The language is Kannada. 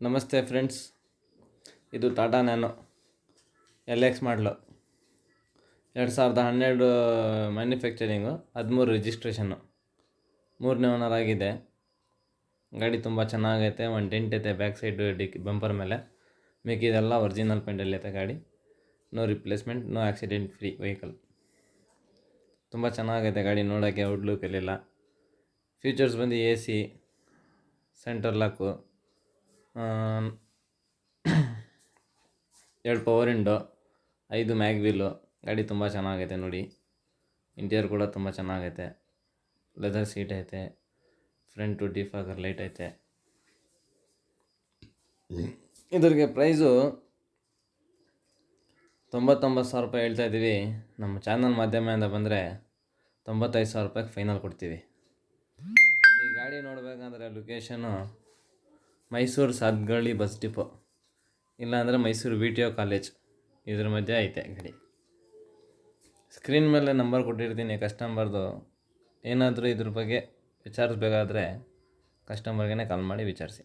ನಮಸ್ತೆ ಫ್ರೆಂಡ್ಸ್, ಇದು ಟಾಟಾ ನ್ಯಾನೋ LX ಮಾಡಲು 2012 ಮ್ಯಾನುಫ್ಯಾಕ್ಚರಿಂಗು, 13 ರಿಜಿಸ್ಟ್ರೇಷನ್ನು, 3ನೇ ಓನರ್ ಆಗಿದೆ. ಗಾಡಿ ತುಂಬ ಚೆನ್ನಾಗೈತೆ. ಒಂದು ಡೆಂಟ್ ಐತೆ ಬ್ಯಾಕ್ ಸೈಡ್ ಬಂಪರ್ ಮೇಲೆ. ಮಿಕ್ಕಿದೆಲ್ಲ ಒರಿಜಿನಲ್ ಪೇಂಟಲ್ಲಿ ಐತೆ ಗಾಡಿ. No replacement, no accident free vehicle. ತುಂಬ ಚೆನ್ನಾಗೈತೆ ಗಾಡಿ ನೋಡೋಕ್ಕೆ, ಔಟ್ ಲುಕ್ಕಲ್ಲೆಲ್ಲ. ಫೀಚರ್ಸ್ ಬಂದು AC, centre lock, 2 power window, 5 mag wheel. ಗಾಡಿ ತುಂಬ ಚೆನ್ನಾಗೈತೆ ನೋಡಿ. ಇಂಟೀರಿಯರ್ ಕೂಡ ತುಂಬ ಚೆನ್ನಾಗೈತೆ. ಲೆದರ್ ಸೀಟ್ ಐತೆ. ಫ್ರಂಟು ಡಿಫಾಗರ್ ಲೈಟ್ ಐತೆ. ಇದ್ರಿಗೆ ಪ್ರೈಸು 99,000 ರೂಪಾಯಿ ಹೇಳ್ತಾ ಇದ್ದೀವಿ. ನಮ್ಮ ಚಾನಲ್ ಮಾಧ್ಯಮದಿಂದ ಬಂದರೆ 95,000 ರೂಪಾಯಿಗೆ ಫೈನಲ್ ಕೊಡ್ತೀವಿ. ಈ ಗಾಡಿ ನೋಡಬೇಕಂದ್ರೆ location Mysuru Sathagalli bus depot, ಇಲ್ಲಾಂದರೆ ಮೈಸೂರು VTO ಕಾಲೇಜ್, ಇದ್ರ ಮಧ್ಯೆ ಐತೆ ಗಾಡಿ. ಸ್ಕ್ರೀನ್ ಮೇಲೆ ನಂಬರ್ ಕೊಟ್ಟಿರ್ತೀನಿ ಕಸ್ಟಮರ್ದು. ಏನಾದರೂ ಇದ್ರ ಬಗ್ಗೆ ವಿಚಾರಿಸ್ಬೇಕಾದ್ರೆ ಕಸ್ಟಮರ್ಗೆ ಕಾಲ್ ಮಾಡಿ ವಿಚಾರಿಸಿ.